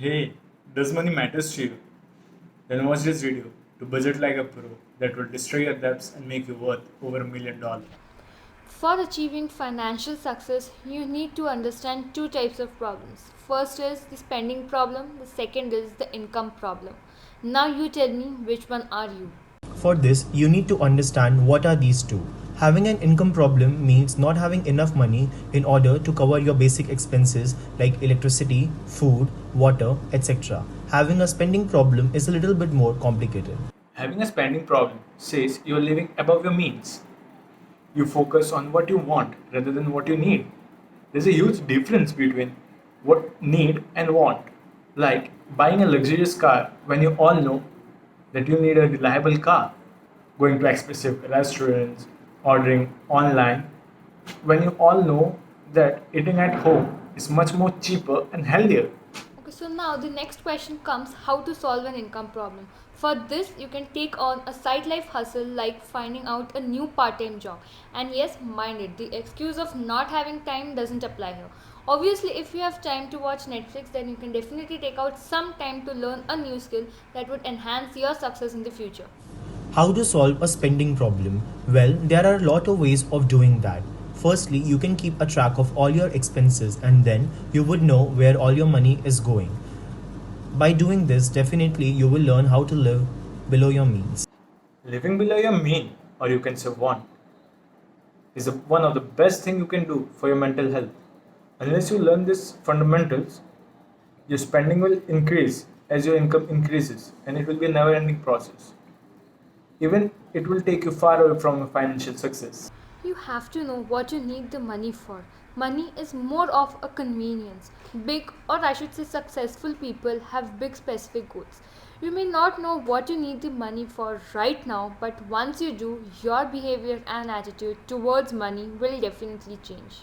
Hey, does money matters to you? Then watch this video to budget like a pro that will destroy your debts and make you worth over $1 million. For achieving financial success, you need to understand two types of problems. First is the spending problem, the second is the income problem. Now you tell me, which one are you? For this, you need to understand what are these two. Having an income problem means not having enough money in order to cover your basic expenses like electricity, food, water, etc. Having a spending problem is a little bit more complicated. Having a spending problem says you're living above your means. You focus on what you want rather than what you need. There's a huge difference between what need and want. Like buying a luxurious car when you all know that you need a reliable car, going to expensive restaurants, ordering online, when you all know that eating at home is much more cheaper and healthier. Okay, so now the next question comes, how to solve an income problem. For this, you can take on a side life hustle like finding out a new part time job. And yes, mind it, the excuse of not having time doesn't apply here. Obviously, if you have time to watch Netflix, then you can definitely take out some time to learn a new skill that would enhance your success in the future. How to solve a spending problem? Well, there are a lot of ways of doing that. Firstly, you can keep a track of all your expenses and then you would know where all your money is going. By doing this, definitely you will learn how to live below your means. Living below your mean, or you can say want, is one of the best thing you can do for your mental health. Unless you learn these fundamentals, your spending will increase as your income increases, and it will be a never-ending process. Even it will take you far away from financial success. You have to know what you need the money for. Money is more of a convenience. Big, or I should say, successful people have big specific goals. You may not know what you need the money for right now, but once you do, your behavior and attitude towards money will definitely change.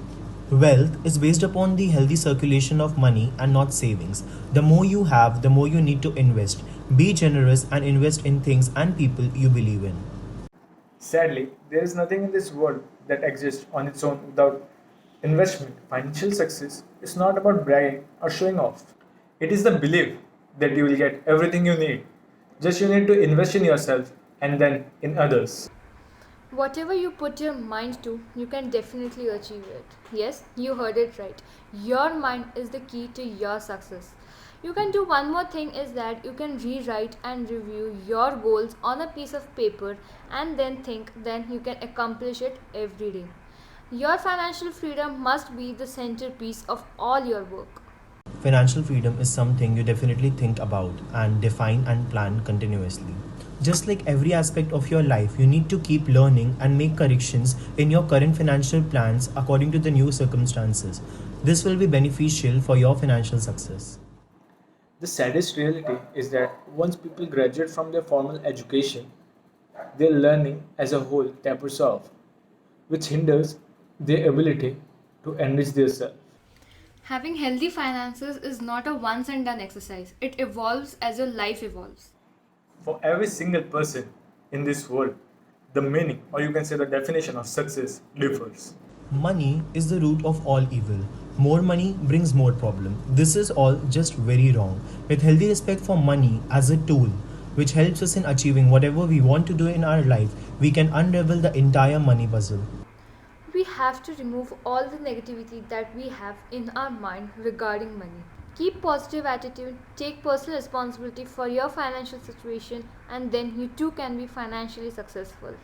Wealth is based upon the healthy circulation of money and not savings. The more you have, the more you need to invest. Be generous and invest in things and people you believe in. Sadly, there is nothing in this world that exists on its own without investment. Financial success is not about bragging or showing off. It is the belief that you will get everything you need. Just you need to invest in yourself and then in others. Whatever you put your mind to, you can definitely achieve it. Yes, you heard it right. Your mind is the key to your success. You can do one more thing is that you can rewrite and review your goals on a piece of paper and then think, then you can accomplish it every day. Your financial freedom must be the centerpiece of all your work. Financial freedom is something you definitely think about and define and plan continuously. Just like every aspect of your life, you need to keep learning and make corrections in your current financial plans according to the new circumstances. This will be beneficial for your financial success. The saddest reality is that once people graduate from their formal education, their learning as a whole tapers off, which hinders their ability to enrich themselves. Having healthy finances is not a once and done exercise. It evolves as your life evolves. For every single person in this world, the meaning, or you can say the definition of success, differs. Money is the root of all evil. More money brings more problem. This is all just very wrong. With healthy respect for money as a tool which helps us in achieving whatever we want to do in our life, we can unravel the entire money puzzle. We have to remove all the negativity that we have in our mind regarding money. Keep positive attitude, take personal responsibility for your financial situation, and then you too can be financially successful.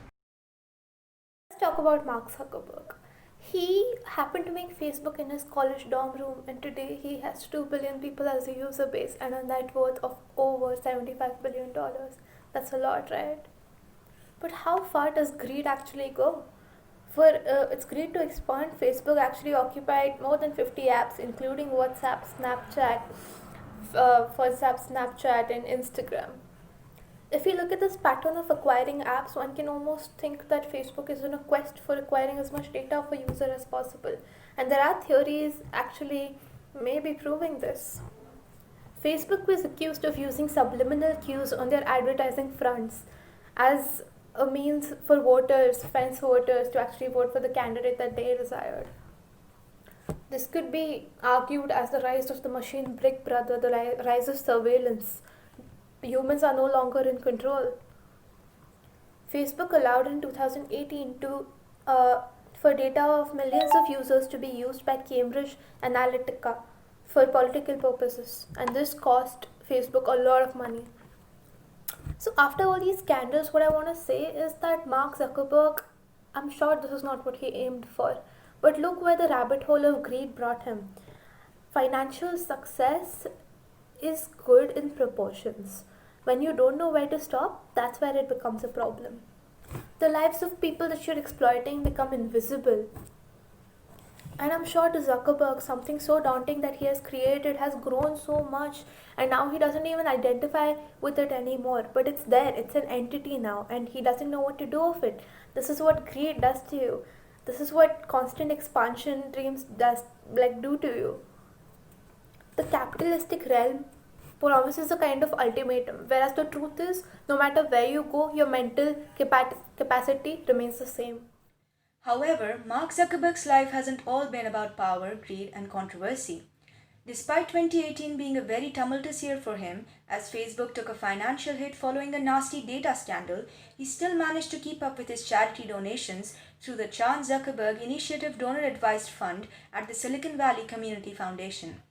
Let's talk about Mark Zuckerberg. He happened to make Facebook in his college dorm room, and today he has 2 billion people as a user base and a net worth of over $75 billion. That's a lot, right? But how far does greed actually go? For its greed to expand, Facebook actually occupied more than 50 apps, including WhatsApp, Snapchat, and Instagram. If you look at this pattern of acquiring apps, one can almost think that Facebook is on a quest for acquiring as much data of a user as possible. And there are theories actually maybe proving this. Facebook was accused of using subliminal cues on their advertising fronts as a means for voters, fence voters, to actually vote for the candidate that they desired. This could be argued as the rise of the machine Big Brother, the rise of surveillance. Humans are no longer in control. Facebook allowed in 2018 for data of millions of users to be used by Cambridge Analytica for political purposes, and this cost Facebook a lot of money. So, after all these scandals, what I want to say is that Mark Zuckerberg, I'm sure this is not what he aimed for, but look where the rabbit hole of greed brought him. Financial success is good in proportions. When you don't know where to stop, that's where it becomes a problem. The lives of people that you're exploiting become invisible. And I'm sure to Zuckerberg, something so daunting that he has created has grown so much, and now he doesn't even identify with it anymore. But it's there, it's an entity now, and he doesn't know what to do with it. This is what greed does to you. This is what constant expansion dreams do to you. The capitalistic realm promises a kind of ultimatum, whereas the truth is, no matter where you go, your mental capacity remains the same. However, Mark Zuckerberg's life hasn't all been about power, greed, and controversy. Despite 2018 being a very tumultuous year for him, as Facebook took a financial hit following a nasty data scandal, he still managed to keep up with his charity donations through the Chan Zuckerberg Initiative Donor Advised Fund at the Silicon Valley Community Foundation.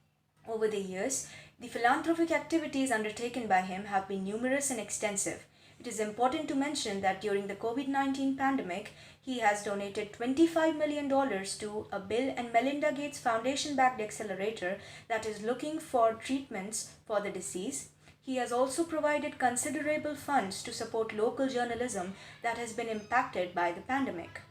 Over the years, the philanthropic activities undertaken by him have been numerous and extensive. It is important to mention that during the COVID-19 pandemic, he has donated $25 million to a Bill and Melinda Gates Foundation-backed accelerator that is looking for treatments for the disease. He has also provided considerable funds to support local journalism that has been impacted by the pandemic.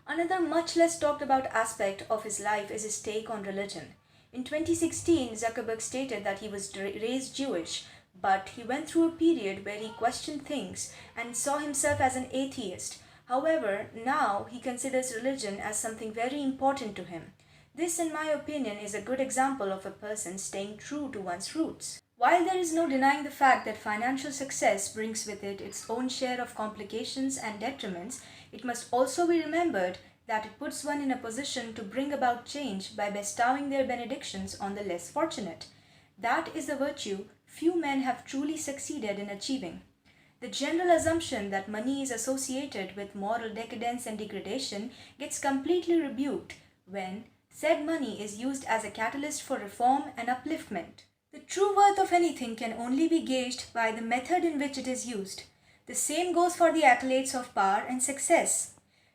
Another much less talked about aspect of his life is his take on religion. In 2016, Zuckerberg stated that he was raised Jewish, but he went through a period where he questioned things and saw himself as an atheist. However, now he considers religion as something very important to him. This, in my opinion, is a good example of a person staying true to one's roots. While there is no denying the fact that financial success brings with it its own share of complications and detriments, it must also be remembered that it puts one in a position to bring about change by bestowing their benedictions on the less fortunate. That is a virtue few men have truly succeeded in achieving. The general assumption that money is associated with moral decadence and degradation gets completely rebuked when said money is used as a catalyst for reform and upliftment. The true worth of anything can only be gauged by the method in which it is used. The same goes for the accolades of power and success.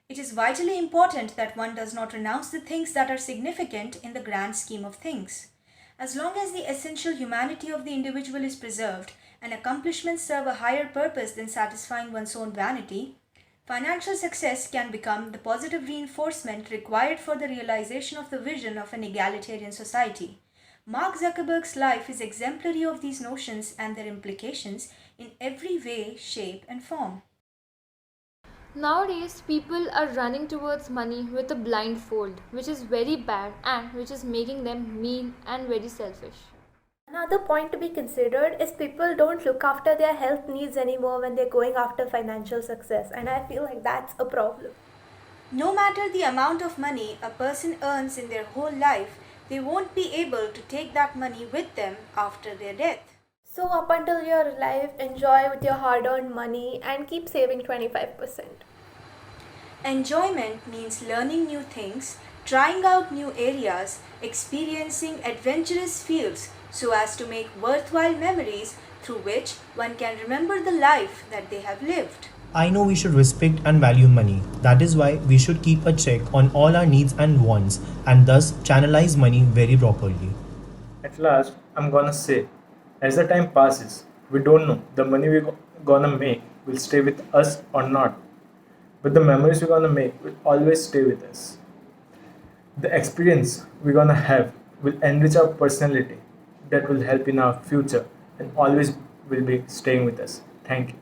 It is vitally important that one does not renounce the things that are significant in the grand scheme of things. As long as the essential humanity of the individual is preserved and accomplishments serve a higher purpose than satisfying one's own vanity, financial success can become the positive reinforcement required for the realization of the vision of an egalitarian society. Mark Zuckerberg's life is exemplary of these notions and their implications in every way, shape, and form. Nowadays, people are running towards money with a blindfold, which is very bad and which is making them mean and very selfish. Another point to be considered is people don't look after their health needs anymore when they're going after financial success, and I feel like that's a problem. No matter the amount of money a person earns in their whole life, they won't be able to take that money with them after their death. So, up until you're alive, enjoy with your hard earned money and keep saving 25%. Enjoyment means learning new things, trying out new areas, experiencing adventurous fields so as to make worthwhile memories through which one can remember the life that they have lived. I know we should respect and value money. That is why we should keep a check on all our needs and wants and thus channelize money very properly. At last, I'm gonna say, as the time passes, we don't know the money we're gonna make will stay with us or not. But the memories we're gonna make will always stay with us. The experience we're gonna have will enrich our personality, that will help in our future and always will be staying with us. Thank you.